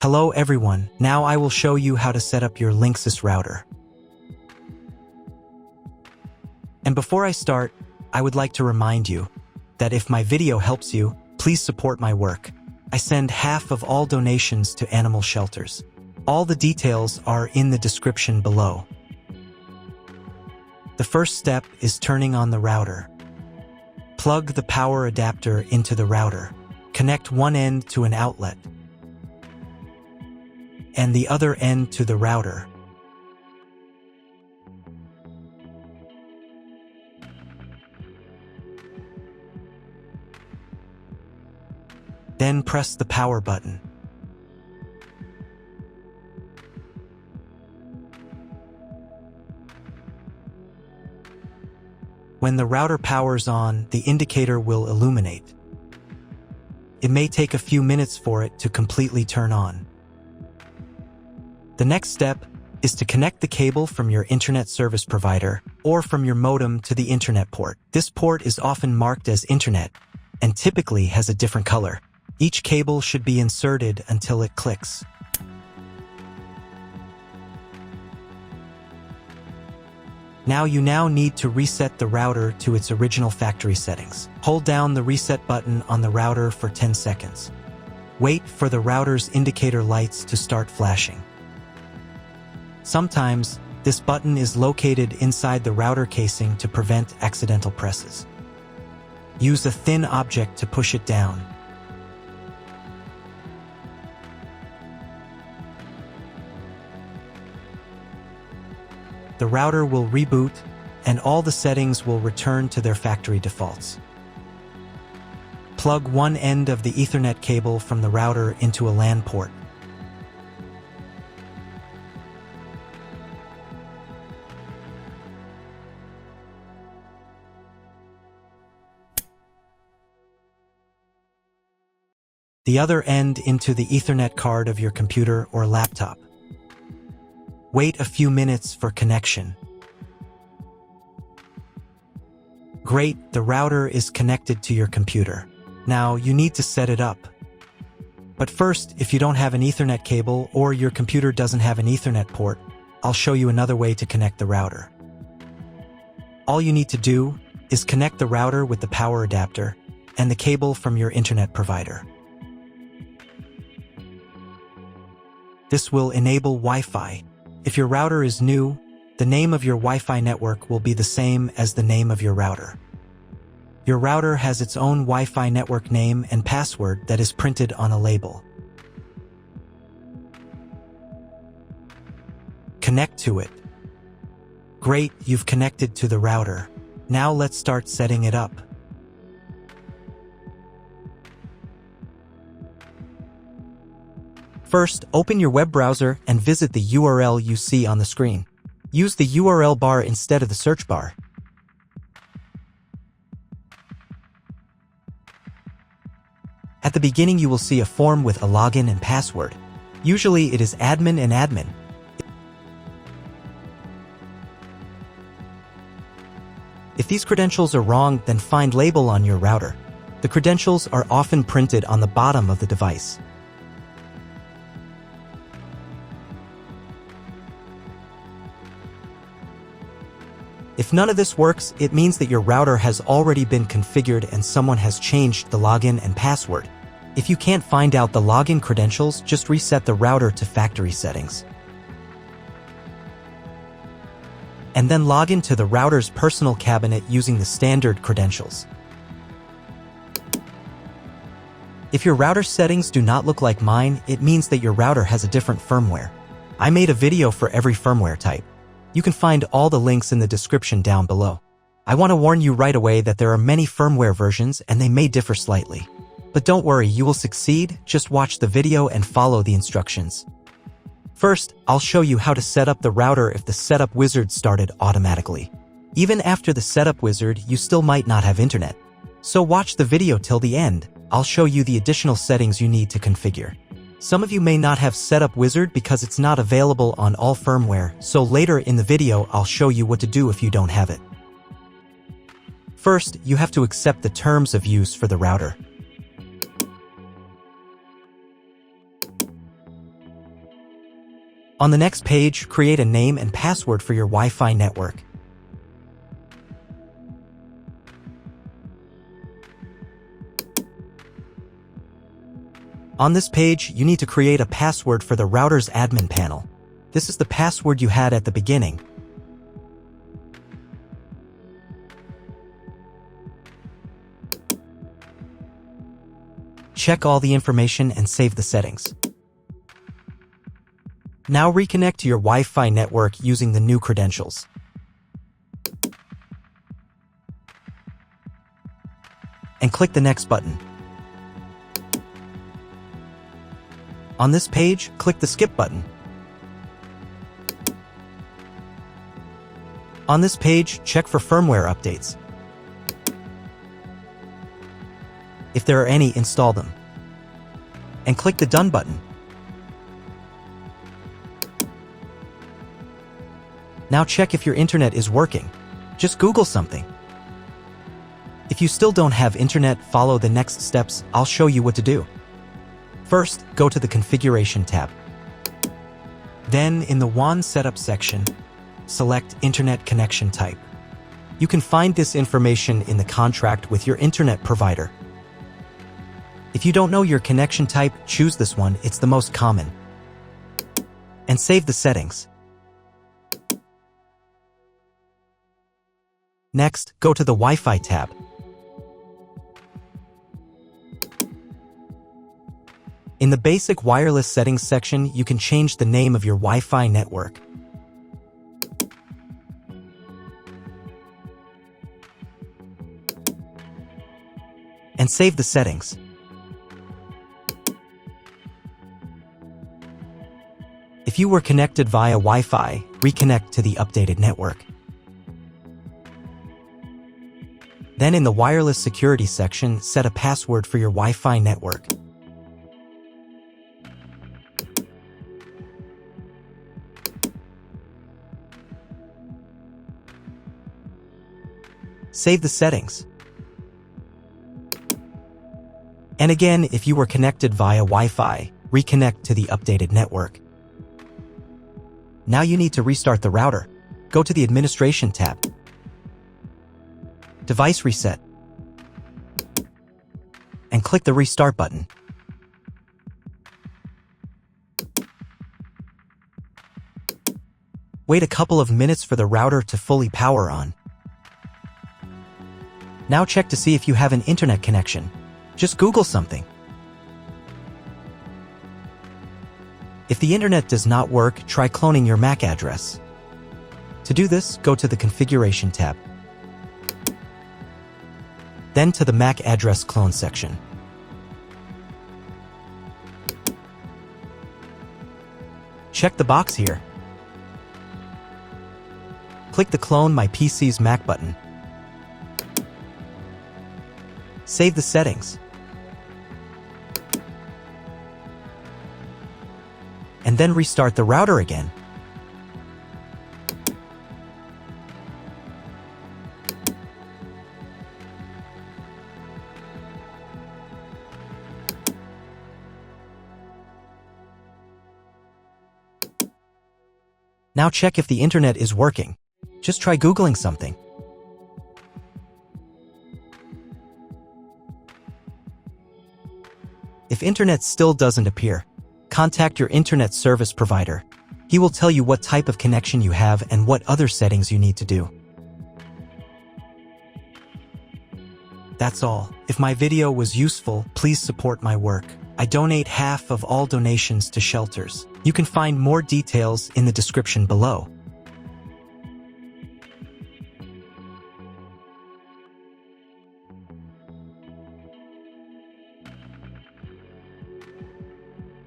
Hello everyone, now I will show you how to set up your LINKSYS router. And before I start, I would like to remind you that if my video helps you, please support my work. I send half of all donations to animal shelters. All the details are in the description below. The first step is turning on the router. Plug the power adapter into the router. Connect one end to an outlet and the other end to the router. Then press the power button. When the router powers on, the indicator will illuminate. It may take a few minutes for it to completely turn on. The next step is to connect the cable from your internet service provider or from your modem to the internet port. This port is often marked as internet and typically has a different color. Each cable should be inserted until it clicks. You now need to reset the router to its original factory settings. Hold down the reset button on the router for 10 seconds. Wait for the router's indicator lights to start flashing. Sometimes, this button is located inside the router casing to prevent accidental presses. Use a thin object to push it down. The router will reboot, and all the settings will return to their factory defaults. Plug one end of the Ethernet cable from the router into a LAN port. The other end into the Ethernet card of your computer or laptop. Wait a few minutes for connection. Great, the router is connected to your computer. Now you need to set it up. But first, if you don't have an Ethernet cable or your computer doesn't have an Ethernet port, I'll show you another way to connect the router. All you need to do is connect the router with the power adapter and the cable from your internet provider. This will enable Wi-Fi. If your router is new, the name of your Wi-Fi network will be the same as the name of your router. Your router has its own Wi-Fi network name and password that is printed on a label. Connect to it. Great, you've connected to the router. Now let's start setting it up. First, open your web browser and visit the URL you see on the screen. Use the URL bar instead of the search bar. At the beginning, you will see a form with a login and password. Usually, it is admin and admin. If these credentials are wrong, then find label on your router. The credentials are often printed on the bottom of the device. If none of this works, it means that your router has already been configured and someone has changed the login and password. If you can't find out the login credentials, just reset the router to factory settings. And then log into the router's personal cabinet using the standard credentials. If your router settings do not look like mine, it means that your router has a different firmware. I made a video for every firmware type. You can find all the links in the description down below. I want to warn you right away that there are many firmware versions and they may differ slightly. But don't worry, you will succeed, just watch the video and follow the instructions. First, I'll show you how to set up the router if the setup wizard started automatically. Even after the setup wizard, you still might not have internet. So watch the video till the end. I'll show you the additional settings you need to configure. Some of you may not have Setup Wizard because it's not available on all firmware, so later in the video I'll show you what to do if you don't have it. First, you have to accept the terms of use for the router. On the next page, create a name and password for your Wi-Fi network. On this page, you need to create a password for the router's admin panel. This is the password you had at the beginning. Check all the information and save the settings. Now reconnect to your Wi-Fi network using the new credentials. And click the Next button. On this page, click the Skip button. On this page, check for firmware updates. If there are any, install them. And click the Done button. Now check if your internet is working. Just Google something. If you still don't have internet, follow the next steps. I'll show you what to do. First, go to the Configuration tab. Then, in the WAN Setup section, select Internet Connection Type. You can find this information in the contract with your internet provider. If you don't know your connection type, choose this one, it's the most common. And save the settings. Next, go to the Wi-Fi tab. In the Basic Wireless Settings section, you can change the name of your Wi-Fi network. And save the settings. If you were connected via Wi-Fi, reconnect to the updated network. Then in the Wireless Security section, set a password for your Wi-Fi network. Save the settings. And again, if you were connected via Wi-Fi, reconnect to the updated network. Now you need to restart the router. Go to the Administration tab. Device Reset. And click the Restart button. Wait a couple of minutes for the router to fully power on. Now check to see if you have an internet connection. Just Google something. If the internet does not work, try cloning your MAC address. To do this, go to the Configuration tab. Then to the MAC address clone section. Check the box here. Click the Clone My PC's MAC button. Save the settings. And then restart the router again. Now check if the internet is working. Just try Googling something. If internet still doesn't appear, contact your internet service provider. He will tell you what type of connection you have and what other settings you need to do. That's all. If my video was useful, please support my work. I donate half of all donations to shelters. You can find more details in the description below.